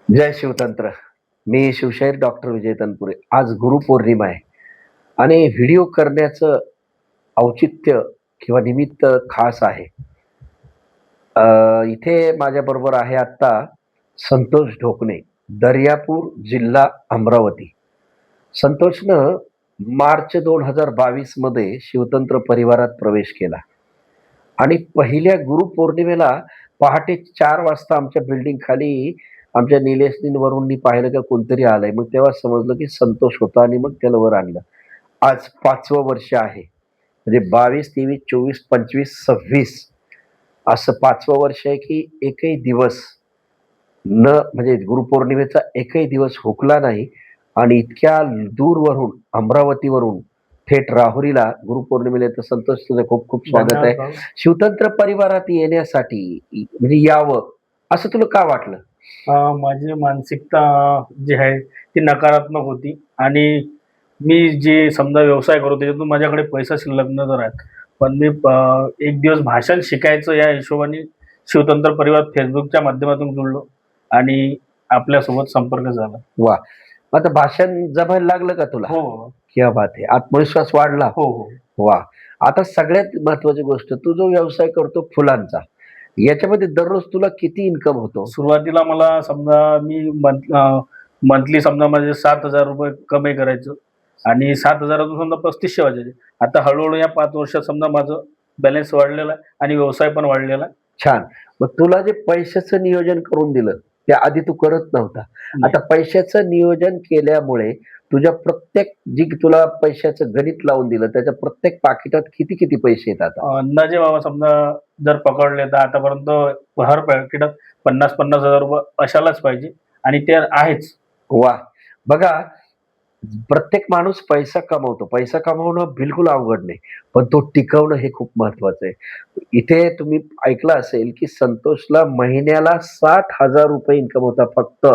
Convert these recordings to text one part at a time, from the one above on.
जय शिवतंत्र. मी शिवशाहीर doctor विजय तनपुरे. आज गुरुपौर्णिमा आहे आणि व्हिडिओ करण्याचं औचित्य किंवा निमित्त खास आहे. इथे माझ्याबरोबर आहे आत्ता संतोष ढोकणे, दर्यापूर, जिल्हा अमरावती. संतोषनं मार्च 2022 मध्ये शिवतंत्र परिवारात प्रवेश केला आणि पहिल्या गुरुपौर्णिमेला पहाटे 4 वाजता आमच्या बिल्डिंग खाली आमच्या निलेशनीवरून पाहिलं का कोणतरी आलंय. मग तेव्हा समजलं की संतोष होता आणि मग त्याला वर आणलं. आज 5वं वर्ष आहे. म्हणजे 22, 23, 24, 25, 26 असं 5वं वर्ष आहे की एकही दिवस म्हणजे गुरुपौर्णिमेचा एकही दिवस हुकला नाही आणि इतक्या दूरवरून अमरावतीवरून थेट राहुरीला गुरुपौर्णिमेला येतं. संतोष, तुझं खूप खूप स्वागत धन्यवाद आहे. भाऊ. शिवतंत्र परिवारात येण्यासाठी म्हणजे यावं असं तुला का वाटलं? माझी मानसिकता जी आहे ती नकारात्मक होती आणि मी जे समजा व्यवसाय करतो त्याच्यातून माझ्याकडे पैसा शिल्लक न तर आहेत. पण मी एक दिवस भाषण शिकायचं या हिशोबाने शिवतंत्र परिवार फेसबुकच्या माध्यमातून जुळलो आणि आपल्यासोबत संपर्क झाला. वाह! आता भाषण जमायला लागलं का तुला? हो, क्या बात है! आत्मविश्वास वाढला? हो, हो. वाह! आता सगळ्यात महत्त्वाची गोष्ट, तू जो व्यवसाय करतो फुलांचा, याच्यामध्ये दररोज तुला किती इन्कम होतो? सुरुवातीला मला समजा मी मंथली समजा माझे ₹7,000 कमाई करायचो आणि 7,000तून समजा 3500 वाजायचे. आता हळू-हळू या 5 वर्षात समजा माझं बॅलन्स वाढलेला आहे आणि व्यवसाय पण वाढलेला आहे. छान. मग तुला जे पैशाचं नियोजन करून दिलं, ते आधी तू करत नव्हता. आता पैशाचं नियोजन केल्यामुळे तुझ्या प्रत्येक जी तुला पैशाचं गणित लावून दिलं, त्याच्या प्रत्येक पाकिटात किती-किती पैसे येतात आता? अंदाजे बाबा समजा जर पकडले तर आतापर्यंत हर पॅकेटात ₹50,000-50,000 असायलाच पाहिजे आणि ते आहेच. वाह! बघा, प्रत्येक माणूस पैसा कमवतो. पैसा कमवणं बिलकुल अवघड नाही. पण तो टिकवणं हे खूप महत्वाचं आहे. इथे तुम्ही ऐकलं असेल, की संतोषला महिन्याला ₹60,000 इन्कम होता फक्त.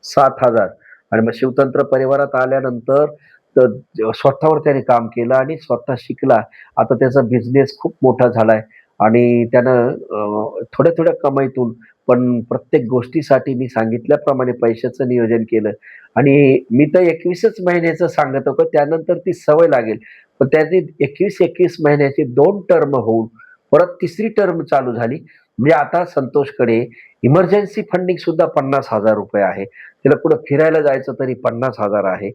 60,000. आणि मग शिवतंत्र परिवारात आल्यानंतर तर स्वतःवर त्याने काम केलं आणि स्वतः शिकला. आता त्याचा बिझनेस खूप मोठा झालाय आणि त्यानं थोड्या-थोड्या कमाईतून पण प्रत्येक गोष्टीसाठी मी सांगितल्याप्रमाणे पैशाचं नियोजन केलं. आणि मी तर 21च महिन्याचं सांगत होतो, त्यानंतर ती सवय लागेल. पण त्याची 21-21 महिन्याची 2 टर्म होऊन परत तिसरी टर्म चालू झाली. म्हणजे आता संतोषकडे इमर्जन्सी फंडिंग सुद्धा ₹50,000 आहे. त्याला कुठं फिरायला जायचं तरी 50,000 आहे.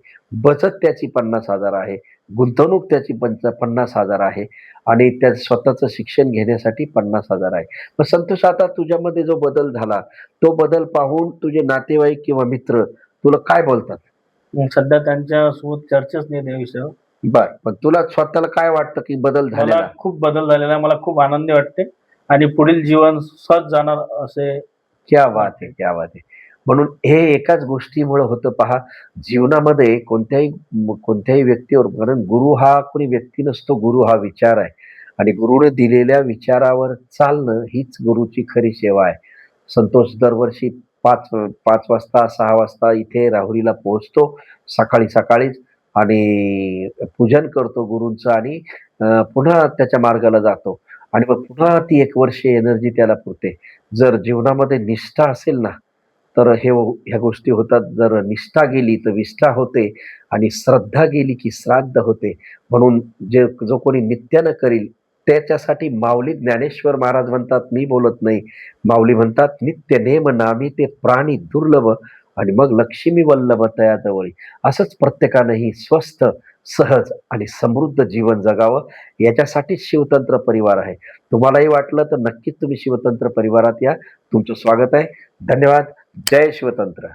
बचत त्याची 50,000 आहे. गुंतवणूक त्याची 50,000 आहे आणि त्या स्वतःचं शिक्षण घेण्यासाठी 50,000 आहे. मग संतोष, आता तुझ्यामध्ये जो बदल झाला, तो बदल पाहून तुझे नातेवाईक किंवा मित्र तुला काय बोलतात? मग सध्या त्यांच्यासोबत चर्चाच नाही त्या विषयावर. बरं. पण तुला स्वतःला काय वाटतं, की बदल मला झालेला? खूप बदल झालेला आहे. मला खूप आनंदी वाटते आणि पुढील जीवन सहज जाणार असे क्या बात है! वाटते. क्या बात है! म्हणून हे एकाच गोष्टीमुळं होतं पहा, जीवनामध्ये कोणत्याही व्यक्तीवर, कारण गुरु हा कोणी व्यक्ती नसतो, गुरु हा विचार आहे आणि गुरुने दिलेल्या विचारावर चालणं हीच गुरुची खरी सेवा आहे. संतोष दरवर्षी 5 वाजता, 6 वाजता इथे राहुरीला पोहोचतो, सकाळी-सकाळीच आणि पूजन करतो गुरूंचं आणि पुन्हा त्याच्या मार्गाला जातो आणि मग पुन्हा ती 1 वर्ष एनर्जी त्याला पुरते. जर जीवनामध्ये निष्ठा असेल ना, तर ह्या गोष्टी होतात. जर निष्ठा गेली तर विष्ठा होते आणि श्रद्धा गेली की श्राद्ध होते. म्हणून जो कोणी नित्यानं करील त्याच्यासाठी माऊली ज्ञानेश्वर महाराज म्हणतात, मी बोलत नाही. माऊली म्हणतात, "नित्य नेम नामी ते प्राणी दुर्लभ आणि मग लक्ष्मी वल्लभ तया जवळी." असंच प्रत्येकानंही स्वस्थ, सहज आणि समृद्ध जीवन जगावं, याच्यासाठीच शिवतंत्र परिवार आहे. तुम्हालाही वाटलं तर नक्कीच तुम्ही शिवतंत्र परिवारात या. तुमचं स्वागत आहे. धन्यवाद. जय शिवतंत्र.